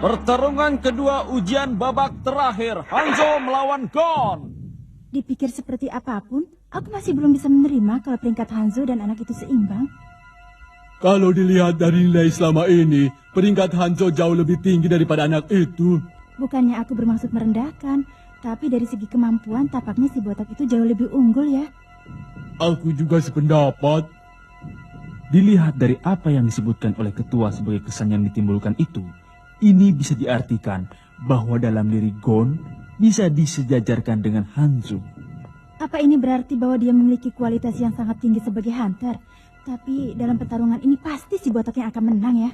Pertarungan kedua ujian babak terakhir, Hanzo melawan Gon. Dipikir seperti apapun, aku masih belum bisa menerima kalau peringkat Hanzo dan anak itu seimbang. Kalau dilihat dari nilai selama ini, peringkat Hanzo jauh lebih tinggi daripada anak itu. Bukannya aku bermaksud merendahkan, tapi dari segi kemampuan tapaknya si botak itu jauh lebih unggul ya. Aku juga sependapat. Dilihat dari apa yang disebutkan oleh ketua sebagai kesan yang ditimbulkan itu, ini bisa diartikan bahwa dalam diri Gon bisa disejajarkan dengan Hanzo. Apa ini berarti bahwa dia memiliki kualitas yang sangat tinggi sebagai hunter? Tapi dalam pertarungan ini pasti si botak yang akan menang ya.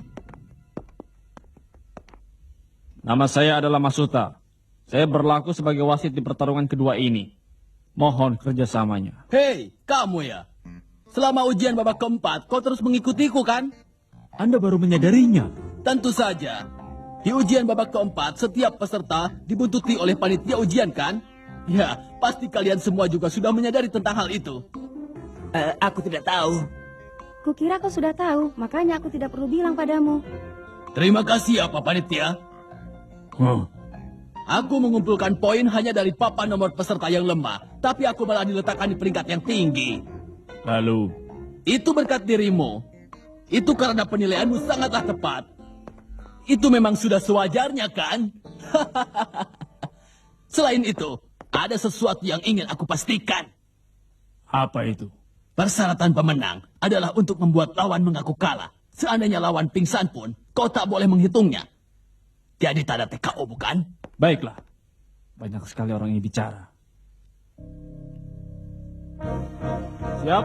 Nama saya adalah Masuta. Saya berlaku sebagai wasit di pertarungan kedua ini. Mohon kerjasamanya. Hei, kamu ya? Selama ujian babak keempat, kau terus mengikutiku kan? Anda baru menyadarinya. Tentu saja. Di ujian babak keempat, setiap peserta dibuntuti oleh panitia ujian kan? Ya, pasti kalian semua juga sudah menyadari tentang hal itu. Aku tidak tahu. Kukira kau sudah tahu, makanya aku tidak perlu bilang padamu. Terima kasih ya, Pak Panitia. Aku mengumpulkan poin hanya dari papan nomor peserta yang lemah, tapi aku malah diletakkan di peringkat yang tinggi. Lalu, Itu berkat dirimu. Itu karena penilaianmu sangatlah tepat. Itu memang sudah sewajarnya kan? Selain itu, ada sesuatu yang ingin aku pastikan. apa itu? Persyaratan pemenang adalah untuk membuat lawan mengaku kalah. Seandainya lawan pingsan pun, kau tak boleh menghitungnya. Jadi tanda TKO bukan? Baiklah. Banyak sekali orang yang bicara. Siap?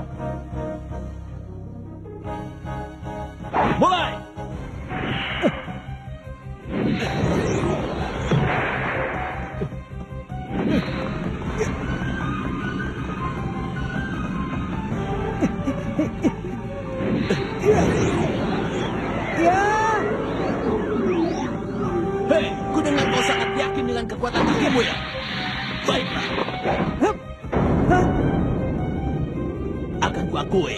Mulai! Hei, ku dengar kau sangat yakin dengan kekuatan kakimu ya? Baiklah. Akan kuakui.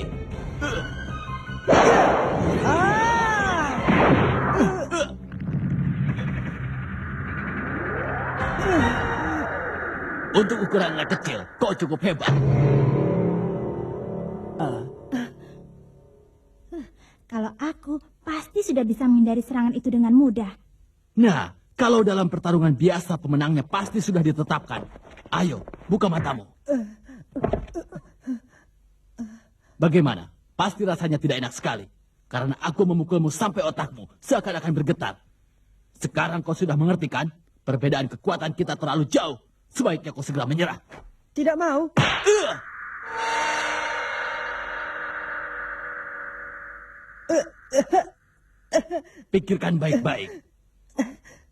Untuk ukuran anak kecil, kau cukup hebat. Kalau aku pasti sudah bisa menghindari serangan itu dengan mudah. Nah, kalau dalam pertarungan biasa pemenangnya pasti sudah ditetapkan. Ayo, buka matamu. Bagaimana? Pasti rasanya tidak enak sekali. Karena aku memukulmu sampai otakmu seakan-akan bergetar. Sekarang kau sudah mengerti kan? Perbedaan kekuatan kita terlalu jauh. Sebaiknya kau segera menyerah. Tidak mau. Pikirkan baik-baik.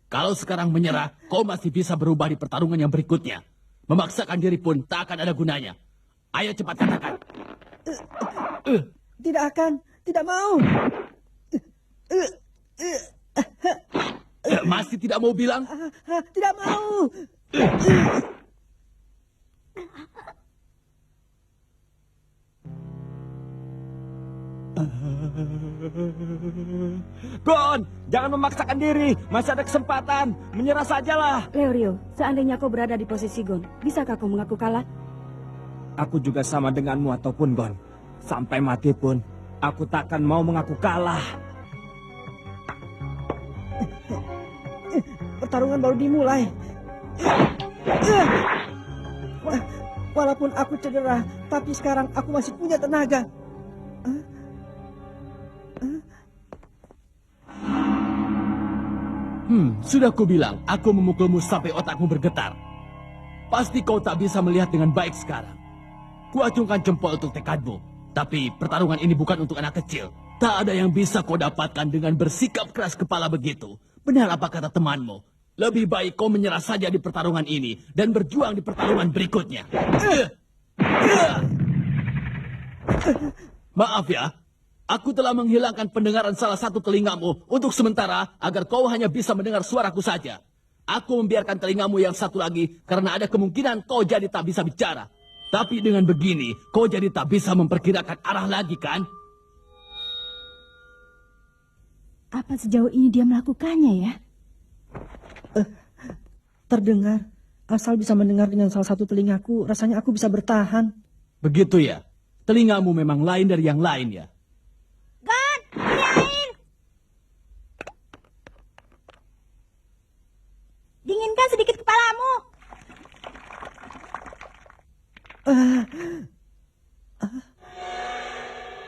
Kalau sekarang menyerah, kau masih bisa berubah di pertarungan yang berikutnya. Memaksakan diri pun tak akan ada gunanya. Ayo cepat katakan. Tidak akan. Tidak mau. Masih tidak mau bilang? Tidak mau. Gon, jangan memaksakan diri. Masih ada kesempatan. Menyerah sajalah. Leorio, seandainya kau berada di posisi Gon, bisakah kau mengaku kalah? Aku juga sama denganmu ataupun Gon. Sampai mati pun, aku takkan mau mengaku kalah. Pertarungan baru dimulai. Walaupun aku cedera, tapi sekarang aku masih punya tenaga. Sudah kubilang, aku memukulmu sampai otakmu bergetar. Pasti kau tak bisa melihat dengan baik sekarang. Kuacungkan jempol untuk tekadmu. Tapi pertarungan ini bukan untuk anak kecil. Tak ada yang bisa kau dapatkan dengan bersikap keras kepala begitu. Benar apa kata temanmu? Lebih baik kau menyerah saja di pertarungan ini dan berjuang di pertarungan berikutnya. Maaf ya, aku telah menghilangkan pendengaran salah satu telingamu untuk sementara agar kau hanya bisa mendengar suaraku saja. Aku membiarkan telingamu yang satu lagi karena ada kemungkinan kau jadi tak bisa bicara. Tapi dengan begini, kau jadi tak bisa memperkirakan arah lagi kan? Apa sejauh ini dia melakukannya ya? Terdengar. Asal bisa mendengar dengan salah satu telingaku, rasanya aku bisa bertahan. Begitu ya? Telingamu memang lain dari yang lain ya? Gon, Yain! Dinginkan sedikit kepalamu.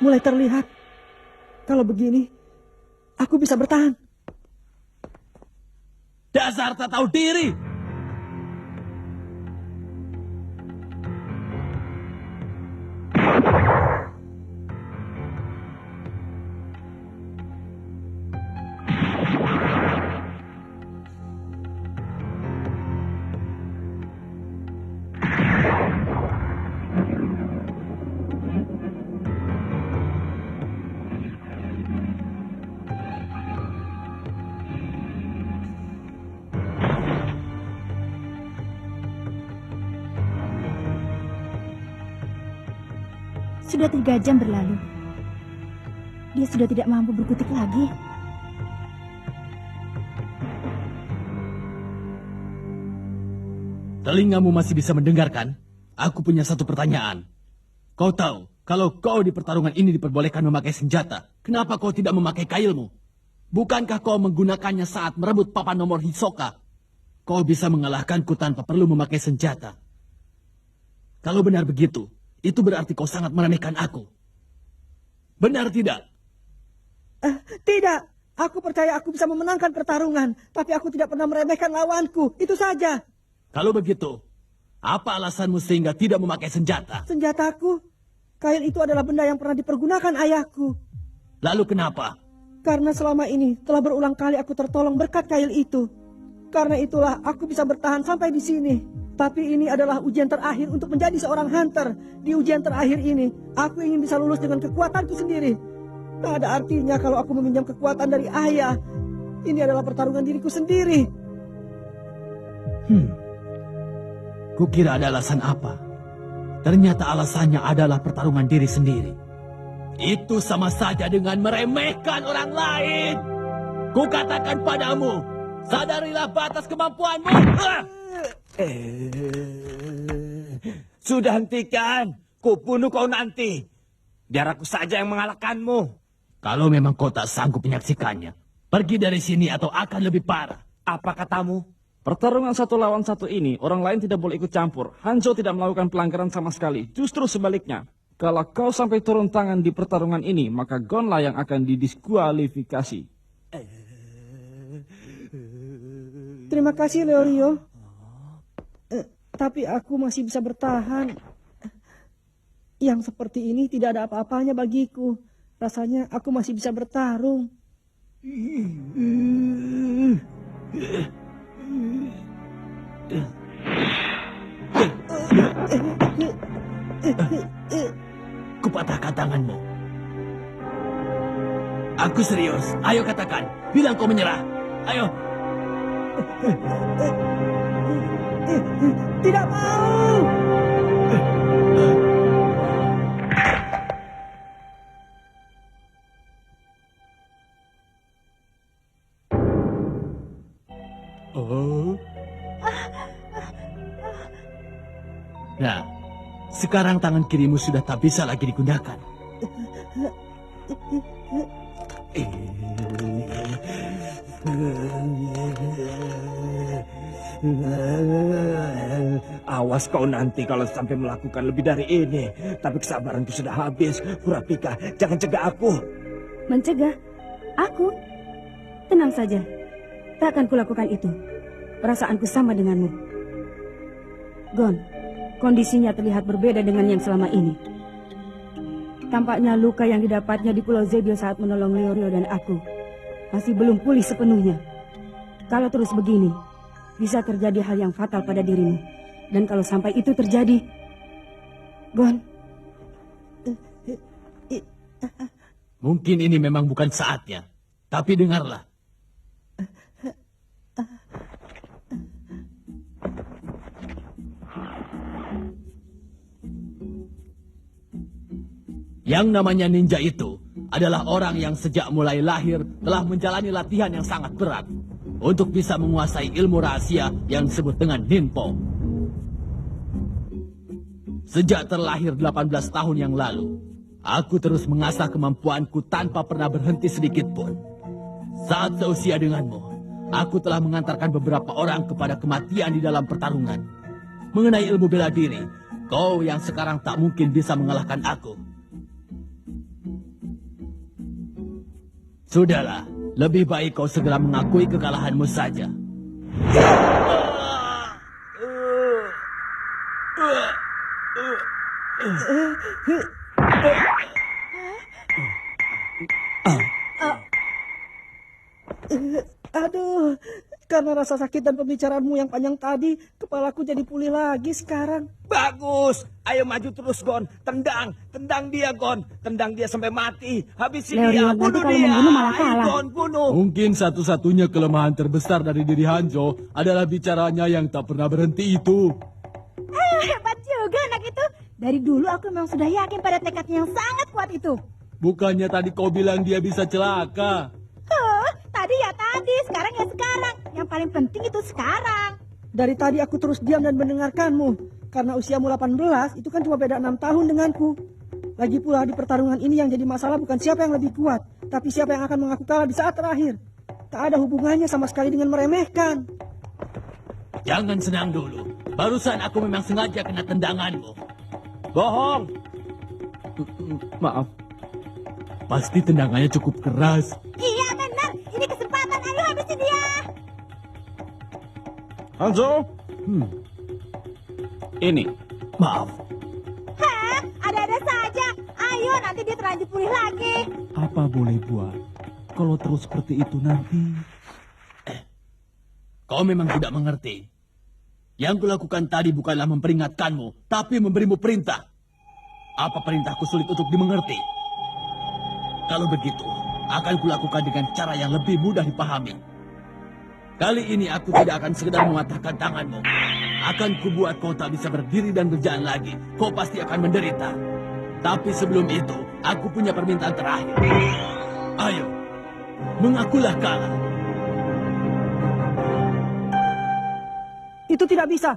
Mulai terlihat. Kalau begini, aku bisa bertahan. Dasar tak tahu diri! Sudah 3 jam berlalu. Dia sudah tidak mampu berkutik lagi. Telingamu masih bisa mendengarkan? Aku punya satu pertanyaan. Kau tahu, kalau kau di pertarungan ini diperbolehkan memakai senjata, kenapa kau tidak memakai kailmu? Bukankah kau menggunakannya saat merebut papan nomor Hisoka? Kau bisa mengalahkanku tanpa perlu memakai senjata. Kalau benar begitu, itu berarti kau sangat meremehkan aku. Benar tidak? Tidak. Aku percaya aku bisa memenangkan pertarungan. Tapi aku tidak pernah meremehkan lawanku. Itu saja. Kalau begitu, apa alasanmu sehingga tidak memakai senjata? Senjataku. Kail itu adalah benda yang pernah dipergunakan ayahku. Lalu kenapa? Karena selama ini telah berulang kali aku tertolong berkat kail itu. Karena itulah aku bisa bertahan sampai di sini. Tapi ini adalah ujian terakhir untuk menjadi seorang hunter. Di ujian terakhir ini, aku ingin bisa lulus dengan kekuatanku sendiri. Tak ada artinya kalau aku meminjam kekuatan dari ayah. Ini adalah pertarungan diriku sendiri. Kukira ada alasan apa? Ternyata alasannya adalah pertarungan diri sendiri. Itu sama saja dengan meremehkan orang lain. Kukatakan padamu, sadarilah batas kemampuanmu. Sudah hentikan. Kubunuh kau nanti. Biar aku saja yang mengalahkanmu. Kalau memang kau tak sanggup menyaksikannya, pergi dari sini atau akan lebih parah. Apa katamu? Pertarungan 1 lawan 1 ini, orang lain tidak boleh ikut campur. Hanzo tidak melakukan pelanggaran sama sekali. Justru sebaliknya. Kalau kau sampai turun tangan di pertarungan ini, maka Gonlah yang akan didiskualifikasi. Terima kasih, Leorio. Tapi aku masih bisa bertahan. Yang seperti ini tidak ada apa-apanya bagiku. Rasanya aku masih bisa bertarung. Kupatahkan tanganmu. Aku serius. Ayo katakan. Bilang kau menyerah. Ayo. Tidak mau. Nah, sekarang tangan kirimu sudah tak bisa lagi digunakan. Awas kau nanti kalau sampai melakukan lebih dari ini. Tapi kesabaranku sudah habis. Kurapika, jangan cegah aku. Mencegah? Aku? Tenang saja. Tak akan kulakukan itu. Perasaanku sama denganmu. Gon, kondisinya terlihat berbeda dengan yang selama ini. Tampaknya luka yang didapatnya di Pulau Zebil saat menolong Leorio dan aku masih belum pulih sepenuhnya. Kalau terus begini, bisa terjadi hal yang fatal pada dirimu. Dan kalau sampai itu terjadi, Gon. Mungkin ini memang bukan saatnya. Tapi dengarlah. Yang namanya ninja itu adalah orang yang sejak mulai lahir telah menjalani latihan yang sangat berat untuk bisa menguasai ilmu rahasia yang disebut dengan Ninpo. Sejak terlahir 18 tahun yang lalu, aku terus mengasah kemampuanku tanpa pernah berhenti sedikit pun. Saat seusia denganmu, aku telah mengantarkan beberapa orang kepada kematian di dalam pertarungan. Mengenai ilmu bela diri, kau yang sekarang tak mungkin bisa mengalahkan aku. Sudahlah, lebih baik kau segera mengakui kekalahanmu saja. Aduh, karena rasa sakit dan pembicaraanmu yang panjang tadi, kepalaku jadi pulih lagi sekarang. Bagus. Ayo maju terus, Gon. Tendang. Tendang dia, Gon. Tendang dia sampai mati. Habisi Leon, dia. nanti Bunuh kalau dia. membunuh malah Ayo, kalah. Gon, bunuh. Mungkin satu-satunya kelemahan terbesar dari diri Hanzo adalah bicaranya yang tak pernah berhenti itu. Hebat juga anak itu. Dari dulu aku memang sudah yakin pada tekadnya yang sangat kuat itu. Bukannya tadi kau bilang dia bisa celaka? Tadi ya tadi, sekarang ya sekarang. Yang paling penting itu sekarang. Dari tadi aku terus diam dan mendengarkanmu. Karena usiamu 18, itu kan cuma beda 6 tahun denganku. Lagi pula di pertarungan ini yang jadi masalah bukan siapa yang lebih kuat, tapi siapa yang akan mengaku kalah di saat terakhir. Tak ada hubungannya sama sekali dengan meremehkan. Jangan senang dulu. Barusan aku memang sengaja kena tendanganmu. Bohong. Maaf. Pasti tendangannya cukup keras. Iya benar, ini kesempatan, ayo habisi dia. Hanzo. Ini. Maaf, Hah, ada-ada saja. Ayo, nanti dia terlanjur pulih lagi. apa boleh buat? Kalau terus seperti itu nanti... Kau memang tidak mengerti. Yang kulakukan tadi bukanlah memperingatkanmu, tapi memberimu perintah. Apa perintahku sulit untuk dimengerti? Kalau begitu, akan kulakukan dengan cara yang lebih mudah dipahami. Kali ini aku tidak akan sekedar mematahkan tanganmu. Akan kubuat kau tak bisa berdiri dan berjalan lagi. Kau pasti akan menderita. Tapi sebelum itu, aku punya permintaan terakhir. Ayo, mengakulah kalah. Itu tidak bisa.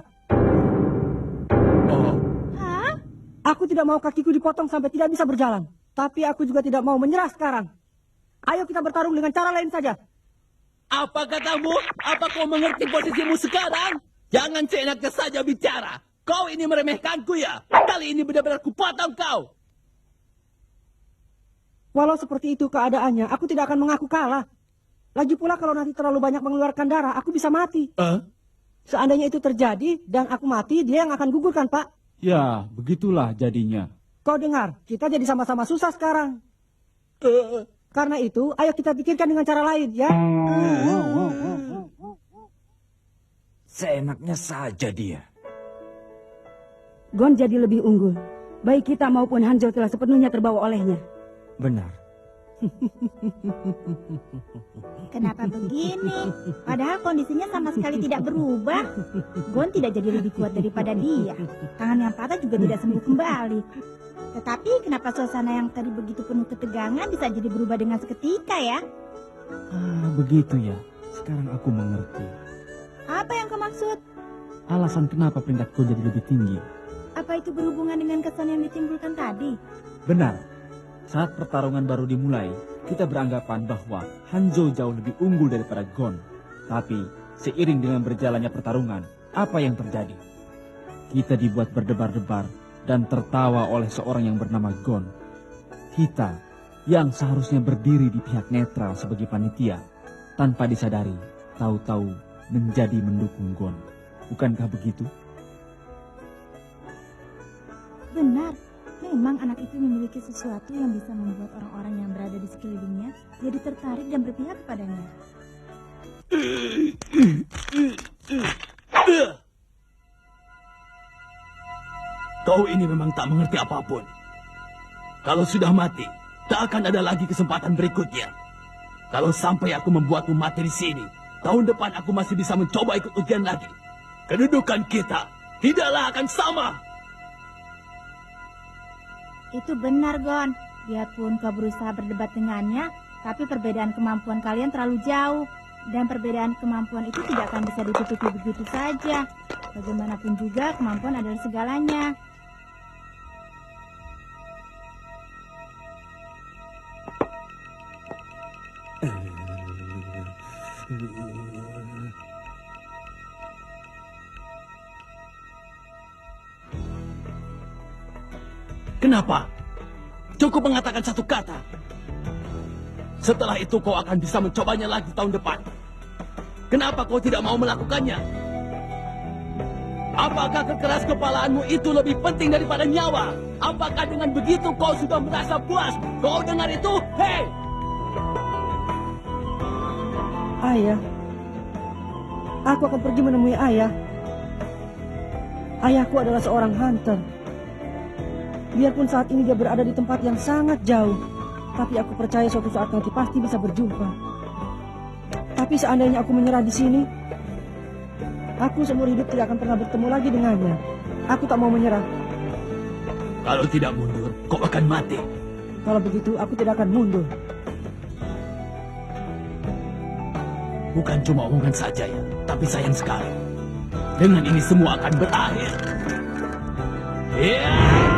Oh, Hah? Aku tidak mau kakiku dipotong sampai tidak bisa berjalan. Tapi aku juga tidak mau menyerah sekarang. Ayo kita bertarung dengan cara lain saja. Apa katamu? Apa kau mengerti posisimu sekarang? Jangan seenaknya saja bicara. Kau ini meremehkanku ya? Kali ini benar-benar kupotong kau. Walau seperti itu keadaannya, aku tidak akan mengaku kalah. Lagi pula kalau nanti terlalu banyak mengeluarkan darah, aku bisa mati. Seandainya itu terjadi dan aku mati, dia yang akan gugurkan, Pak. Ya, begitulah jadinya. Kau dengar, kita jadi sama-sama susah sekarang. Karena itu, ayo kita pikirkan dengan cara lain, ya. Seenaknya saja dia. Gon jadi lebih unggul. Baik kita maupun Hanzo telah sepenuhnya terbawa olehnya. Benar. Kenapa begini? Padahal kondisinya sama sekali tidak berubah. Gon tidak jadi lebih kuat daripada dia. Tangan yang patah juga tidak sembuh kembali. Tetapi kenapa suasana yang tadi begitu penuh ketegangan bisa jadi berubah dengan seketika ya? Begitu ya. Sekarang aku mengerti. Apa yang kau maksud? Alasan kenapa peringkatku jadi lebih tinggi. Apa itu berhubungan dengan kesan yang ditimbulkan tadi? Benar. Saat pertarungan baru dimulai, kita beranggapan bahwa Hanzo jauh lebih unggul daripada Gon. Tapi, seiring dengan berjalannya pertarungan, apa yang terjadi? Kita dibuat berdebar-debar dan tertawa oleh seorang yang bernama Gon. Kita, yang seharusnya berdiri di pihak netral sebagai panitia, tanpa disadari, tahu-tahu menjadi mendukung Gon. Bukankah begitu? Benar. Memang anak itu memiliki sesuatu yang bisa membuat orang-orang yang berada di sekelilingnya jadi tertarik dan berpihak kepadanya. Kau ini memang tak mengerti apapun. Kalau sudah mati, tak akan ada lagi kesempatan berikutnya. Kalau sampai aku membuatmu mati di sini, tahun depan aku masih bisa mencoba ikut ujian lagi. Kedudukan kita tidaklah akan sama. Itu benar, Gon. Biarpun kau berusaha berdebat dengannya, tapi perbedaan kemampuan kalian terlalu jauh. Dan perbedaan kemampuan itu tidak akan bisa ditutupi begitu saja. Bagaimanapun juga, kemampuan adalah segalanya. Kenapa? Cukup mengatakan satu kata. Setelah itu kau akan bisa mencobanya lagi tahun depan. Kenapa kau tidak mau melakukannya? Apakah kekeras kepalaanmu itu lebih penting daripada nyawa? Apakah dengan begitu kau sudah merasa puas? Kau dengar itu? Hei! Ayah, aku akan pergi menemui ayah. Ayahku adalah seorang hunter. Biarpun saat ini dia berada di tempat yang sangat jauh, tapi aku percaya suatu saat nanti pasti bisa berjumpa. Tapi seandainya aku menyerah di sini, aku seumur hidup tidak akan pernah bertemu lagi dengannya. Aku tak mau menyerah. Kalau tidak mundur, kau akan mati. Kalau begitu, aku tidak akan mundur. Bukan cuma omongan saja ya, tapi sayang sekali. Dengan ini semua akan berakhir. Ya!